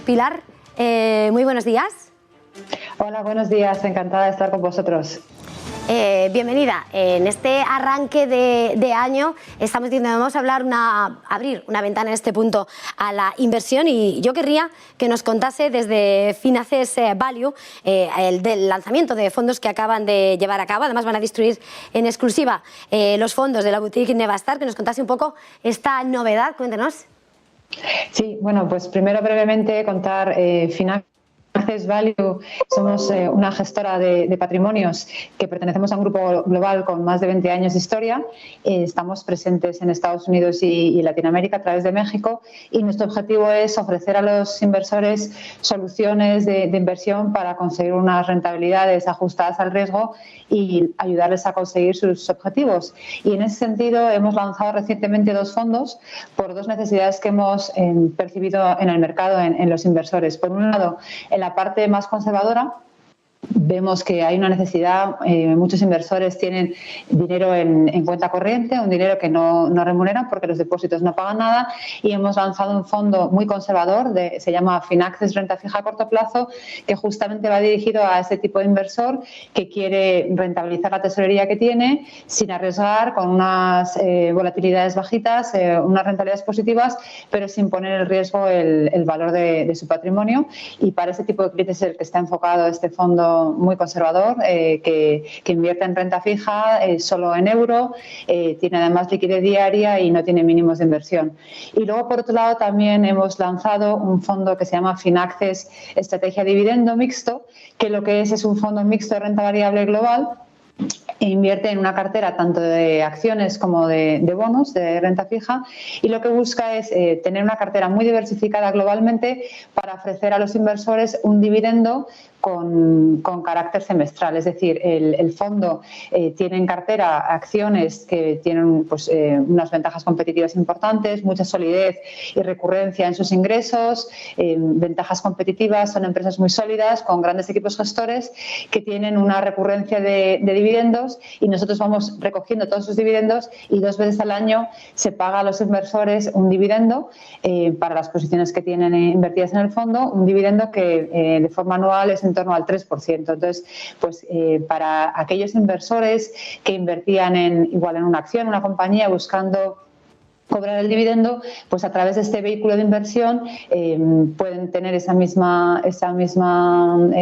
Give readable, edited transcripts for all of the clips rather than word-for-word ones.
Pilar, muy buenos días. Hola, buenos días, encantada de estar con vosotros. Bienvenida. En este arranque de año estamos diciendo vamos a abrir una ventana en este punto a la inversión, y yo querría que nos contase desde Finaccess Value del lanzamiento de fondos que acaban de llevar a cabo. Además van a distribuir en exclusiva los fondos de la boutique Nevastar, que nos contase un poco esta novedad. Cuéntenos. Sí, bueno, pues primero brevemente contar Finaccess Value. Somos una gestora de patrimonios que pertenecemos a un grupo global con más de 20 años de historia. Estamos presentes en Estados Unidos y Latinoamérica a través de México, y nuestro objetivo es ofrecer a los inversores soluciones de inversión para conseguir unas rentabilidades ajustadas al riesgo y ayudarles a conseguir sus objetivos. Y en ese sentido hemos lanzado recientemente dos fondos por dos necesidades que hemos percibido en el mercado, en los inversores. Por un lado, en la parte más conservadora, vemos que hay una necesidad, muchos inversores tienen dinero en cuenta corriente, un dinero que no remuneran porque los depósitos no pagan nada, y hemos lanzado un fondo muy conservador, se llama Finaccess Renta Fija a Corto Plazo, que justamente va dirigido a ese tipo de inversor que quiere rentabilizar la tesorería que tiene sin arriesgar, con unas volatilidades bajitas, unas rentabilidades positivas, pero sin poner en riesgo el valor de su patrimonio. Y para ese tipo de clientes es el que está enfocado este fondo muy conservador, que invierte en renta fija solo en euro, tiene además liquidez diaria y no tiene mínimos de inversión. Y luego, por otro lado, también hemos lanzado un fondo que se llama Finaccess Estrategia Dividendo Mixto, que lo que es un fondo mixto de renta variable global. Invierte en una cartera tanto de acciones como de bonos de renta fija, y lo que busca es tener una cartera muy diversificada globalmente para ofrecer a los inversores un dividendo con carácter semestral. Es decir, el fondo tiene en cartera acciones que tienen unas ventajas competitivas importantes, mucha solidez y recurrencia en sus ingresos, ventajas competitivas, son empresas muy sólidas con grandes equipos gestores que tienen una recurrencia de dividendos, y nosotros vamos recogiendo todos esos dividendos, y 2 veces al año se paga a los inversores un dividendo para las posiciones que tienen invertidas en el fondo, un dividendo que de forma anual es en torno al 3%. Entonces, para aquellos inversores que invertían igual en una acción, una compañía, buscando cobrar el dividendo, pues a través de este vehículo de inversión pueden tener esa misma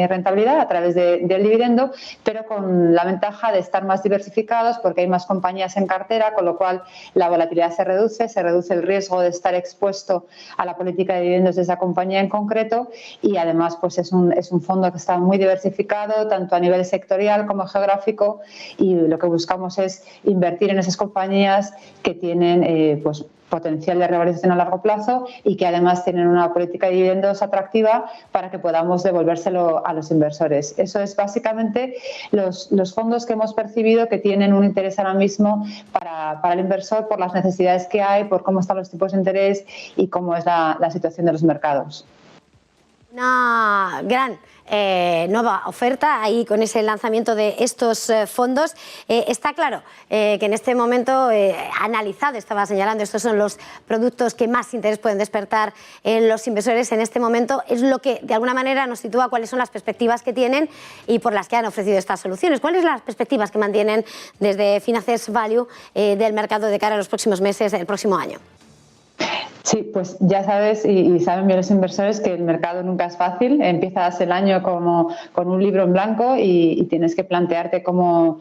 rentabilidad a través del dividendo, pero con la ventaja de estar más diversificados porque hay más compañías en cartera, con lo cual la volatilidad se reduce el riesgo de estar expuesto a la política de dividendos de esa compañía en concreto, y además pues es un fondo que está muy diversificado tanto a nivel sectorial como geográfico, y lo que buscamos es invertir en esas compañías que tienen potencial de revalorización a largo plazo y que además tienen una política de dividendos atractiva para que podamos devolvérselo a los inversores. Eso es básicamente los fondos que hemos percibido que tienen un interés ahora mismo para el inversor, por las necesidades que hay, por cómo están los tipos de interés y cómo es la situación de los mercados. Una gran nueva oferta ahí con ese lanzamiento de estos fondos. Está claro que en este momento analizado, estaba señalando, estos son los productos que más interés pueden despertar en los inversores en este momento. Es lo que de alguna manera nos sitúa cuáles son las perspectivas que tienen y por las que han ofrecido estas soluciones. ¿Cuáles son las perspectivas que mantienen desde Finaccess Value del mercado de cara a los próximos meses del próximo año? Sí, pues ya sabes y saben bien los inversores que el mercado nunca es fácil. Empiezas el año como con un libro en blanco y tienes que plantearte cuál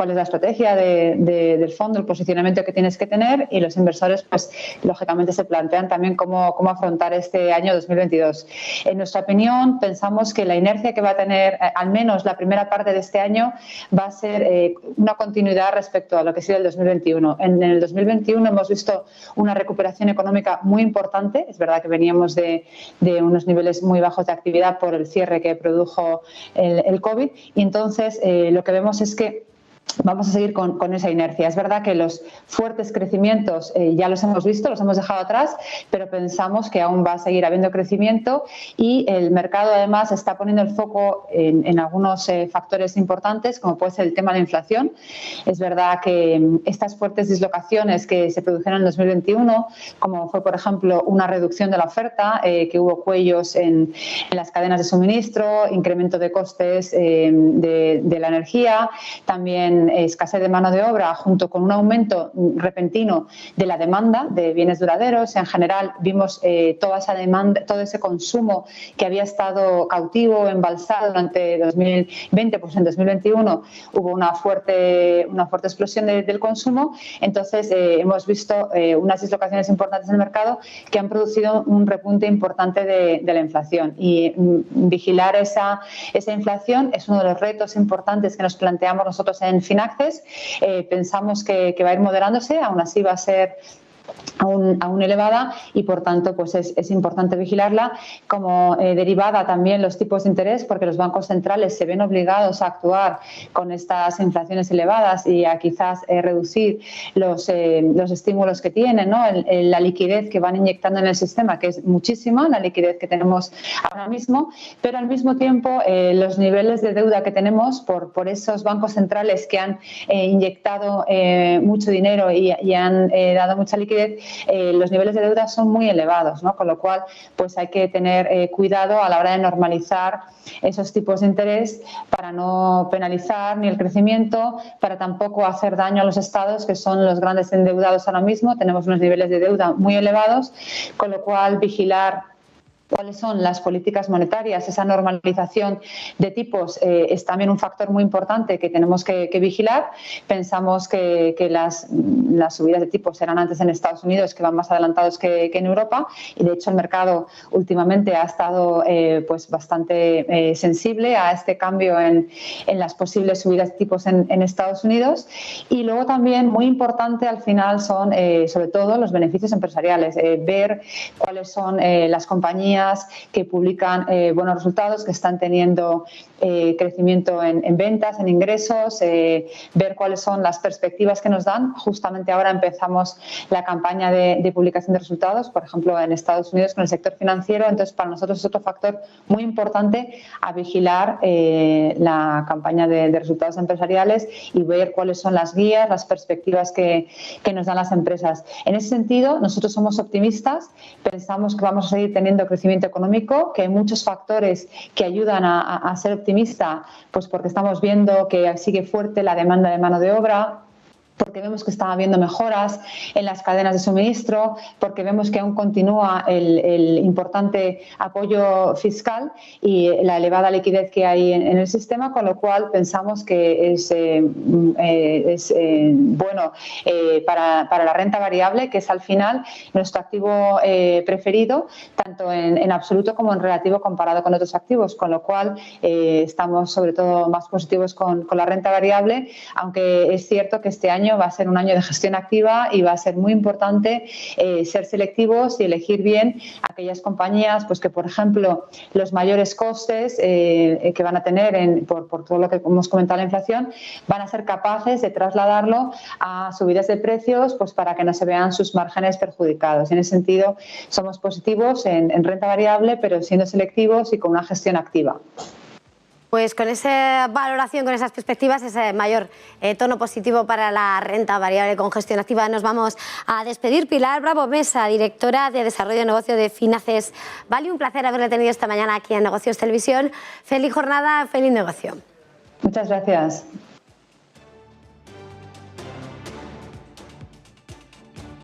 es la estrategia del fondo, el posicionamiento que tienes que tener, y los inversores pues lógicamente se plantean también cómo afrontar este año 2022. En nuestra opinión, pensamos que la inercia que va a tener al menos la primera parte de este año va a ser una continuidad respecto a lo que ha sido el 2021. En el 2021 hemos visto una recuperación económica muy importante. Es verdad que veníamos de unos niveles muy bajos de actividad por el cierre que produjo el COVID, y entonces lo que vemos es que vamos a seguir con esa inercia. Es verdad que los fuertes crecimientos ya los hemos visto, los hemos dejado atrás, pero pensamos que aún va a seguir habiendo crecimiento y el mercado además está poniendo el foco en algunos factores importantes, como puede ser el tema de la inflación. Es verdad que estas fuertes dislocaciones que se produjeron en 2021, como fue, por ejemplo, una reducción de la oferta, que hubo cuellos en las cadenas de suministro, incremento de costes de la energía, también escasez de mano de obra junto con un aumento repentino de la demanda de bienes duraderos. En general vimos toda esa demanda, todo ese consumo que había estado cautivo, embalsado durante 2020, pues en 2021 hubo una fuerte explosión del consumo. Entonces hemos visto unas dislocaciones importantes en el mercado que han producido un repunte importante de la inflación, y vigilar esa inflación es uno de los retos importantes que nos planteamos nosotros en Finaccess. Pensamos que va a ir moderándose, aún así va a ser aún elevada, y por tanto pues es importante vigilarla. Como derivada también los tipos de interés, porque los bancos centrales se ven obligados a actuar con estas inflaciones elevadas y a quizás reducir los estímulos que tienen, ¿no? La liquidez que van inyectando en el sistema, que es muchísima, la liquidez que tenemos ahora mismo, pero al mismo tiempo los niveles de deuda que tenemos por esos bancos centrales que han inyectado mucho dinero y han dado mucha liquidez, los niveles de deuda son muy elevados, ¿no? Con lo cual pues hay que tener cuidado a la hora de normalizar esos tipos de interés para no penalizar ni el crecimiento, para tampoco hacer daño a los estados, que son los grandes endeudados ahora mismo. Tenemos unos niveles de deuda muy elevados, con lo cual vigilar cuáles son las políticas monetarias, esa normalización de tipos es también un factor muy importante que tenemos que vigilar. Pensamos que las subidas de tipos serán antes en Estados Unidos, que van más adelantados que en Europa, y de hecho el mercado últimamente ha estado pues bastante sensible a este cambio en las posibles subidas de tipos en Estados Unidos. Y luego también muy importante al final son sobre todo los beneficios empresariales, ver cuáles son las compañías que publican buenos resultados, que están teniendo crecimiento en ventas, en ingresos, ver cuáles son las perspectivas que nos dan. Justamente ahora empezamos la campaña de publicación de resultados, por ejemplo, en Estados Unidos con el sector financiero. Entonces, para nosotros es otro factor muy importante a vigilar la campaña de resultados empresariales y ver cuáles son las guías, las perspectivas que nos dan las empresas. En ese sentido, nosotros somos optimistas, pensamos que vamos a seguir teniendo crecimiento económico, que hay muchos factores que ayudan a ser optimista, pues porque estamos viendo que sigue fuerte la demanda de mano de obra, porque vemos que está habiendo mejoras en las cadenas de suministro, porque vemos que aún continúa el importante apoyo fiscal y la elevada liquidez que hay en el sistema, con lo cual pensamos que es bueno para la renta variable, que es al final nuestro activo preferido, tanto en absoluto como en relativo comparado con otros activos, con lo cual estamos sobre todo más positivos con la renta variable, aunque es cierto que este año va a ser un año de gestión activa y va a ser muy importante ser selectivos y elegir bien aquellas compañías pues que, por ejemplo, los mayores costes que van a tener por todo lo que hemos comentado, la inflación, van a ser capaces de trasladarlo a subidas de precios, pues para que no se vean sus márgenes perjudicados. En ese sentido, somos positivos en renta variable, pero siendo selectivos y con una gestión activa. Pues con esa valoración, con esas perspectivas, ese mayor tono positivo para la renta variable con gestión activa, nos vamos a despedir. Pilar Bravo Mesa, directora de Desarrollo de Negocio de Finaccess Value. Un placer haberle tenido esta mañana aquí en Negocios Televisión. Feliz jornada, feliz negocio. Muchas gracias.